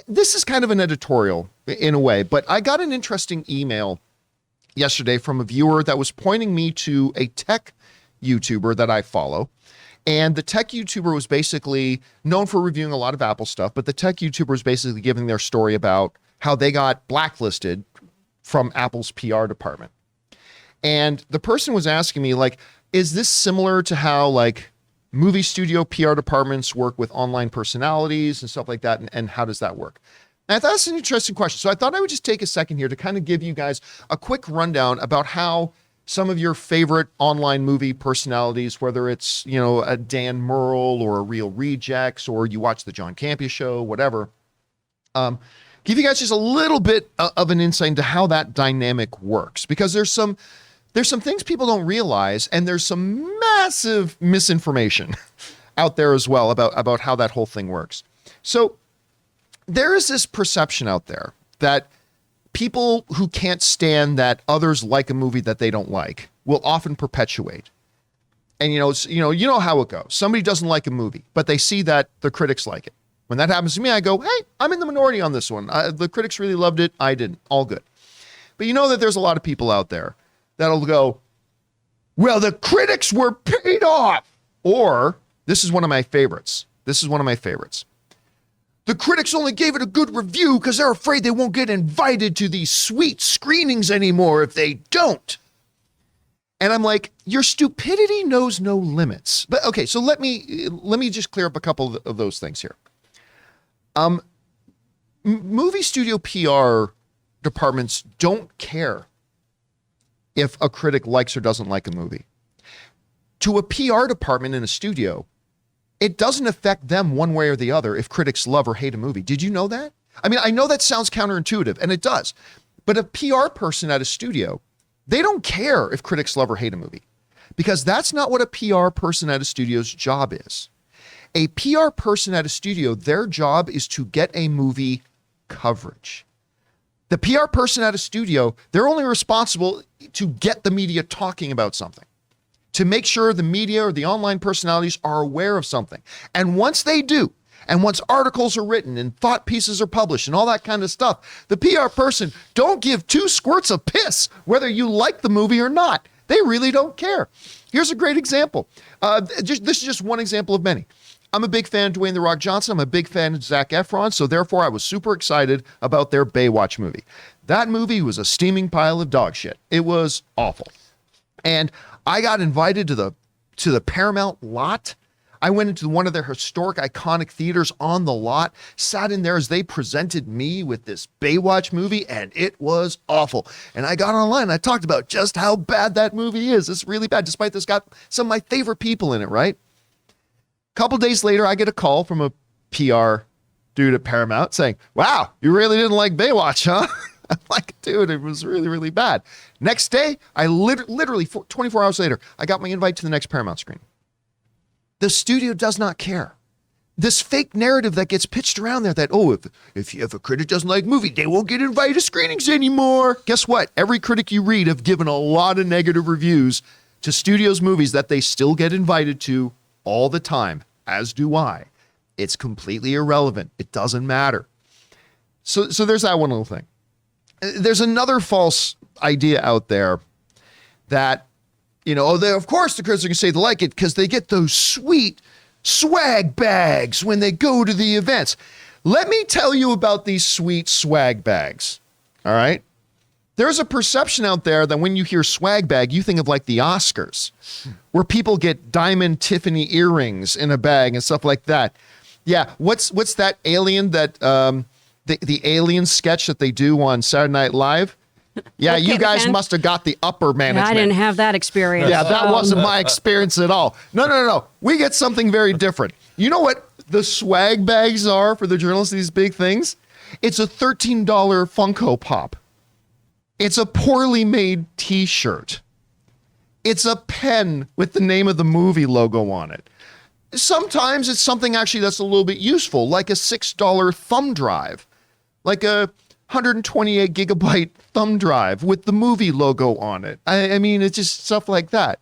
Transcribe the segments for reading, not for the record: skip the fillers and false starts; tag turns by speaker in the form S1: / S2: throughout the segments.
S1: This is kind of an editorial in a way, but I got an interesting email yesterday from a viewer that was pointing me to a tech YouTuber that I follow. And the tech YouTuber was basically known for reviewing a lot of Apple stuff, but the tech YouTuber was basically giving their story about how they got blacklisted from Apple's PR department. And the person was asking me, like, is this similar to how, like, movie studio PR departments work with online personalities and stuff like that? And how does that work? And I thought that's an interesting question. So I thought I would just take a second here to kind of give you guys a quick rundown about how some of your favorite online movie personalities, whether it's, you know, a Dan Murrell or a Real Rejects, or you watch the John Campea Show, whatever, give you guys just a little bit of an insight into how that dynamic works, because there's some things people don't realize, and there's some massive misinformation out there as well about how that whole thing works. So there is this perception out there that people who can't stand that others like a movie that they don't like will often perpetuate. And you know how it goes. Somebody doesn't like a movie, but they see that the critics like it. When that happens to me, I go, hey, I'm in the minority on this one. The critics really loved it. I didn't. All good. But you know that there's a lot of people out there that'll go, well, the critics were paid off. Or this is one of my favorites. The critics only gave it a good review because they're afraid they won't get invited to these sweet screenings anymore if they don't. And I'm like, your stupidity knows no limits. But okay, so let me just clear up a couple of those things here. Movie studio PR departments don't care if a critic likes or doesn't like a movie. To a PR department in a studio, it doesn't affect them one way or the other if critics love or hate a movie. Did you know that? I mean, I know that sounds counterintuitive, and it does. But a PR person at a studio, they don't care if critics love or hate a movie, because that's not what a PR person at a studio's job is. A PR person at a studio, their job is to get a movie coverage. The PR person at a studio, they're only responsible to get the media talking about something, to make sure the media or the online personalities are aware of something. And once they do, and once articles are written and thought pieces are published and all that kind of stuff, the PR person don't give two squirts of piss whether you like the movie or not. They really don't care. Here's a great example. This is just one example of many. I'm a big fan of Dwayne "The Rock" Johnson. I'm a big fan of Zac Efron. So therefore, I was super excited about their Baywatch movie. That movie was a steaming pile of dog shit. It was awful. And I got invited to the Paramount lot. I went into one of their historic, iconic theaters on the lot, sat in there as they presented me with this Baywatch movie, and it was awful. And I got online and I talked about just how bad that movie is. It's really bad, despite this got some of my favorite people in it, right? A couple days later, I get a call from a PR dude at Paramount saying, wow, you really didn't like Baywatch, huh? I'm like, dude, it was really, really bad. Next day, I literally 24 hours later, I got my invite to the next Paramount screen. The studio does not care. This fake narrative that gets pitched around there that, oh, if a critic doesn't like a movie, they won't get invited to screenings anymore. Guess what? Every critic you read have given a lot of negative reviews to studios' movies that they still get invited to all the time, as do I. It's completely irrelevant. It doesn't matter. So there's that one little thing. There's another false idea out there that, of course the critics are going to say they like it because they get those sweet swag bags when they go to the events. Let me tell you about these sweet swag bags, all right? There's a perception out there that when you hear swag bag, you think of like the Oscars, where people get diamond Tiffany earrings in a bag and stuff like that. Yeah, what's that alien that... The alien sketch that they do on Saturday Night Live. Yeah, okay, you guys must have got the upper management.
S2: I didn't have that experience.
S1: Yeah, that wasn't my experience at all. No. We get something very different. You know what the swag bags are for the journalists, these big things? It's a $13 Funko Pop. It's a poorly made t-shirt. It's a pen with the name of the movie logo on it. Sometimes it's something actually that's a little bit useful, like a $6 thumb drive. Like a 128 gigabyte thumb drive with the movie logo on it. I mean, it's just stuff like that.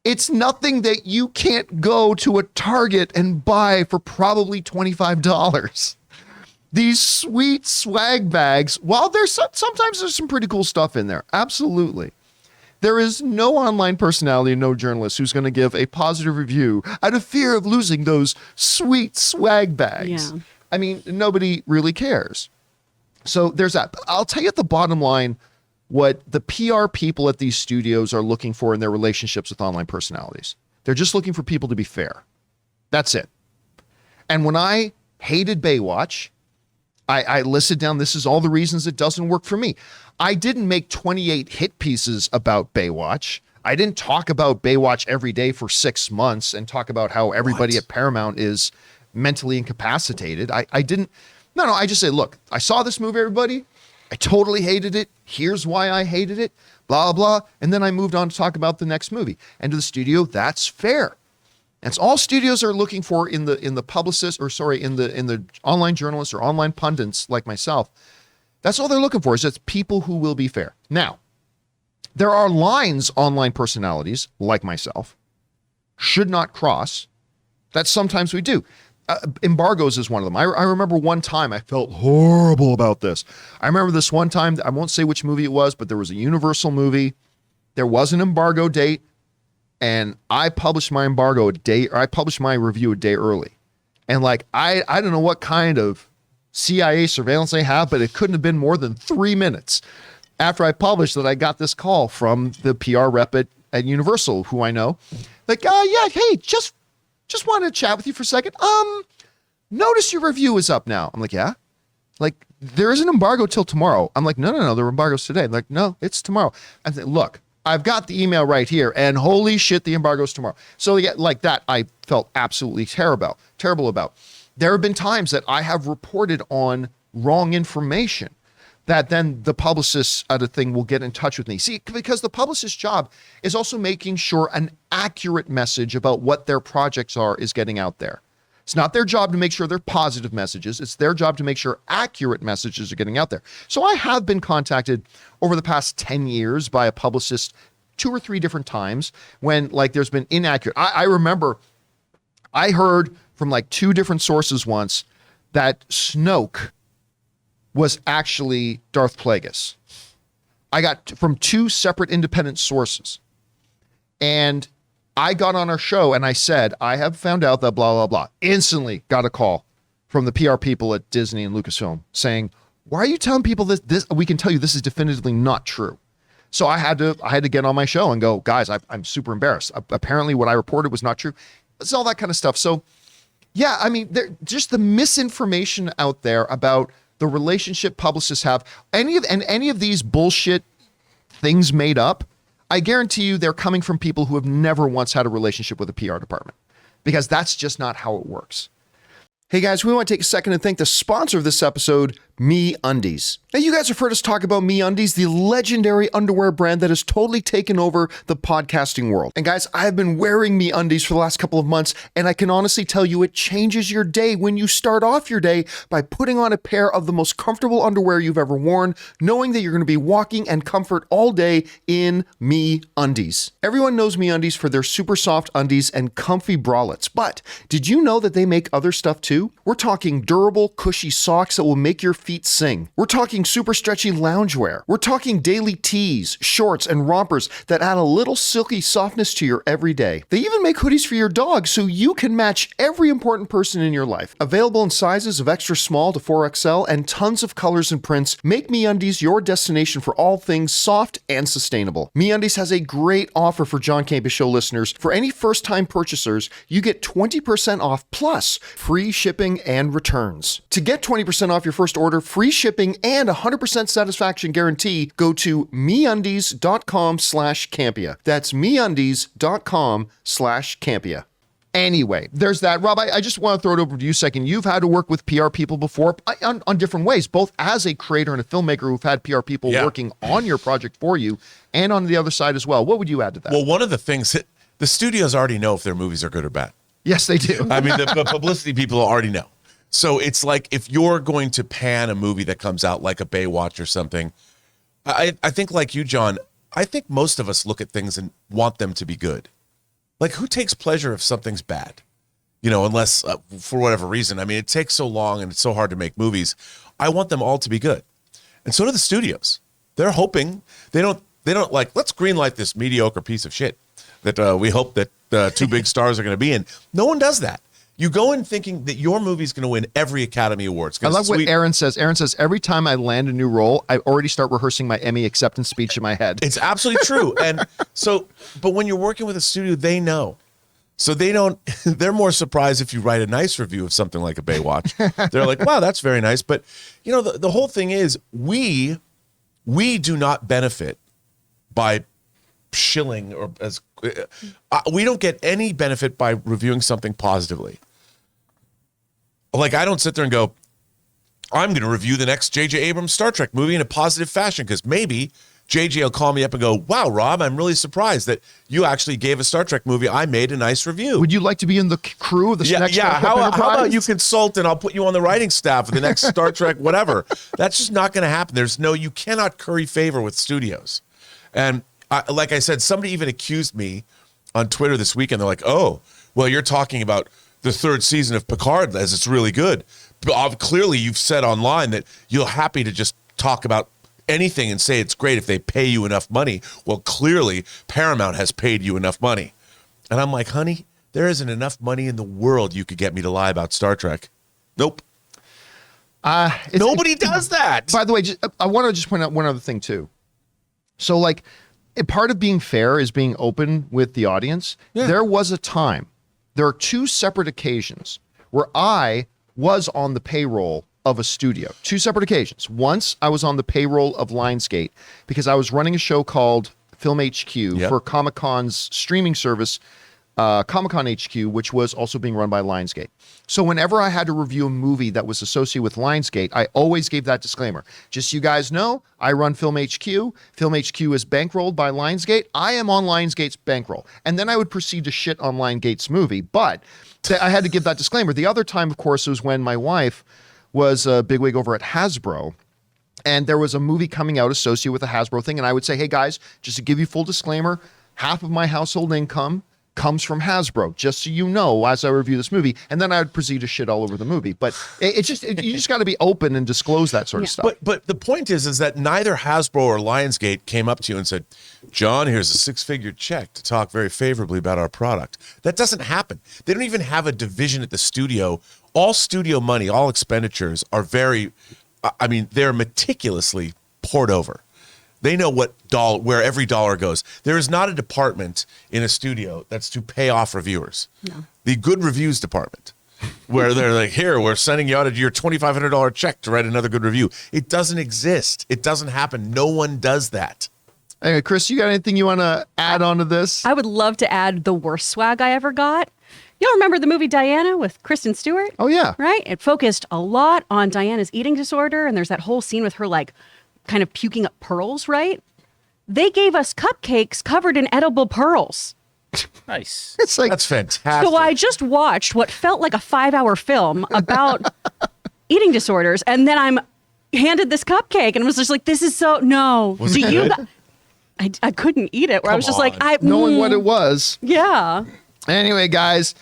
S1: It's nothing that you can't go to a Target and buy for probably $25. these sweet swag bags, while sometimes there's some pretty cool stuff in there. Absolutely. There is no online personality and no journalist who's going to give a positive review out of fear of losing those sweet swag bags.
S2: Yeah.
S1: I mean, nobody really cares. So there's that. I'll tell you at the bottom line what the PR people at these studios are looking for in their relationships with online personalities. They're just looking for people to be fair. That's it. And when I hated Baywatch, I listed down, this is all the reasons it doesn't work for me. I didn't make 28 hit pieces about Baywatch. I didn't talk about Baywatch every day for 6 months and talk about how everybody at Paramount is mentally incapacitated. I didn't. No, I just say, look, I saw this movie, everybody. I totally hated it. Here's why I hated it, blah, blah. And then I moved on to talk about the next movie. And to the studio, that's fair. That's all studios are looking for in the publicist, or sorry, in the online journalists or online pundits like myself. That's all they're looking for, is just people who will be fair. Now, there are lines online personalities like myself should not cross that sometimes we do. Embargoes is one of them. I remember one time I felt horrible about this. I remember this one time, I won't say which movie it was, but there was a Universal movie. There was an embargo date, and I published my review a day early. And like, I don't know what kind of CIA surveillance they have, but it couldn't have been more than 3 minutes after I published that I got this call from the PR rep at Universal, who I know. Like, yeah, hey, just wanted to chat with you for a second. Notice your review is up now. I'm like, yeah? Like, there is an embargo till tomorrow. I'm like, no, the embargo's today. I'm like, no, it's tomorrow. I said, look, I've got the email right here, and holy shit, the embargo's tomorrow. So yeah, like that, I felt absolutely terrible about. There have been times that I have reported on wrong information that then the publicists at a thing will get in touch with me. See, because the publicist's job is also making sure an accurate message about what their projects are is getting out there. It's not their job to make sure they're positive messages. It's their job to make sure accurate messages are getting out there. So I have been contacted over the past 10 years by a publicist 2 or 3 different times when like there's been inaccurate. I remember I heard from like 2 different sources once that Snoke was actually Darth Plagueis. I got from 2 separate independent sources. And I got on our show and I said, I have found out that blah, blah, blah. Instantly got a call from the PR people at Disney and Lucasfilm saying, why are you telling people this? We can tell you this is definitively not true. So I had to get on my show and go, guys, I'm super embarrassed. Apparently what I reported was not true. It's all that kind of stuff. So yeah, I mean, just the misinformation out there about the relationship publicists have, any of these bullshit things made up, I guarantee you they're coming from people who have never once had a relationship with a PR department, because that's just not how it works. Hey guys, we want to take a second and thank the sponsor of this episode, MeUndies. Now you guys have heard us talk about MeUndies, the legendary underwear brand that has totally taken over the podcasting world. And guys, I have been wearing MeUndies for the last couple of months, and I can honestly tell you it changes your day when you start off your day by putting on a pair of the most comfortable underwear you've ever worn, knowing that you're going to be walking in comfort all day in MeUndies. Everyone knows MeUndies for their super soft undies and comfy bralettes, but did you know that they make other stuff too? We're talking durable, cushy socks that will make your feet sing. We're talking super stretchy loungewear. We're talking daily tees, shorts, and rompers that add a little silky softness to your everyday. They even make hoodies for your dog so you can match every important person in your life. Available in sizes of extra small to 4XL and tons of colors and prints, make MeUndies your destination for all things soft and sustainable. MeUndies has a great offer for John Campea Show listeners. For any first-time purchasers, you get 20% off plus free shipping and returns. To get 20% off your first order, free shipping, and 100% satisfaction guarantee, go to MeUndies.com/Campea. That's MeUndies.com/Campea. Anyway, there's that. Rob, I just want to throw it over to you a second. You've had to work with PR people before on different ways, both as a creator and a filmmaker who've had PR people working on your project for you and on the other side as well. What would you add to that?
S3: Well, one of the things, the studios already know if their movies are good or bad.
S1: Yes, they do.
S3: I mean, the publicity people already know. So it's like if you're going to pan a movie that comes out like a Baywatch or something, I think like you, John, I think most of us look at things and want them to be good. Like, who takes pleasure if something's bad? unless for whatever reason. I mean, it takes so long and it's so hard to make movies. I want them all to be good. And so do the studios. They're hoping they don't like, let's greenlight this mediocre piece of shit that we hope that two big stars are going to be in. No one does that. You go in thinking that your movie's going to win every Academy Award.
S1: I love what Aaron says. Aaron says, every time I land a new role, I already start rehearsing my Emmy acceptance speech in my head.
S3: It's absolutely true. And so, but when you're working with a studio, they know. So they're more surprised if you write a nice review of something like a Baywatch. They're like, wow, that's very nice. But, the whole thing is we do not benefit by shilling or we don't get any benefit by reviewing something positively. Like, I don't sit there and go, I'm going to review the next J.J. Abrams Star Trek movie in a positive fashion because maybe JJ will call me up and go, wow, Rob, I'm really surprised that you actually gave a Star Trek movie I made a nice review.
S1: Would you like to be in the crew of the next Star Trek
S3: how
S1: Enterprise?
S3: about you consult and I'll put you on the writing staff of the next Star Trek whatever. That's just not going to happen. You cannot curry favor with studios. And like I said, somebody even accused me on Twitter this weekend. They're like, oh, well, you're talking about the third season of Picard as it's really good. But clearly you've said online that you're happy to just talk about anything and say it's great if they pay you enough money. Well, clearly Paramount has paid you enough money. And I'm like, honey, there isn't enough money in the world you could get me to lie about Star Trek. Nope. Nobody does that.
S1: By the way, I want to just point out one other thing too. So like, part of being fair is being open with the audience. Yeah. There was a time, there are two separate occasions where I was on the payroll of a studio. Two separate occasions. Once I was on the payroll of Lionsgate because I was running a show called Film HQ for Comic-Con's streaming service, Comic-Con HQ, which was also being run by Lionsgate. So whenever I had to review a movie that was associated with Lionsgate, I always gave that disclaimer. Just so you guys know, I run Film HQ. Film HQ is bankrolled by Lionsgate. I am on Lionsgate's bankroll. And then I would proceed to shit on Lionsgate's movie. But I had to give that disclaimer. The other time, of course, was when my wife was a bigwig over at Hasbro. And there was a movie coming out associated with the Hasbro thing. And I would say, hey guys, just to give you full disclaimer, half of my household income comes from Hasbro, just so you know, as I review this movie. And then I would proceed to shit all over the movie. But you just got to be open and disclose that sort of stuff.
S3: But the point is that neither Hasbro or Lionsgate came up to you and said, John, here's a 6-figure check to talk very favorably about our product. That doesn't happen. They don't even have a division at the studio. All studio money, all expenditures are they're meticulously poured over. They know where every dollar goes. There is not a department in a studio that's to pay off reviewers. No. The good reviews department, where they're like, here, we're sending you out your $2,500 check to write another good review. It doesn't exist. It doesn't happen. No one does that.
S1: Anyway, Chris, you got anything you want to add on to this?
S2: I would love to add the worst swag I ever got. Y'all remember the movie Diana with Kristen Stewart?
S1: Oh, yeah.
S2: Right? It focused a lot on Diana's eating disorder, and there's that whole scene with her, like, kind of puking up pearls, right? They gave us cupcakes covered in edible pearls.
S4: Nice.
S1: It's like,
S3: that's fantastic.
S2: So I just watched what felt like a 5-hour film about eating disorders, and then I'm handed this cupcake, and was just like, this is so, no.
S3: Was it good?
S2: I couldn't eat it, where I was just like,
S1: knowing what it was.
S2: Yeah.
S1: Anyway, guys,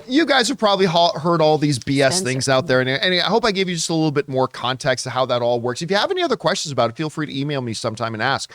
S1: you guys have probably heard all these BS things out there. And I hope I gave you just a little bit more context to how that all works. If you have any other questions about it, feel free to email me sometime and ask.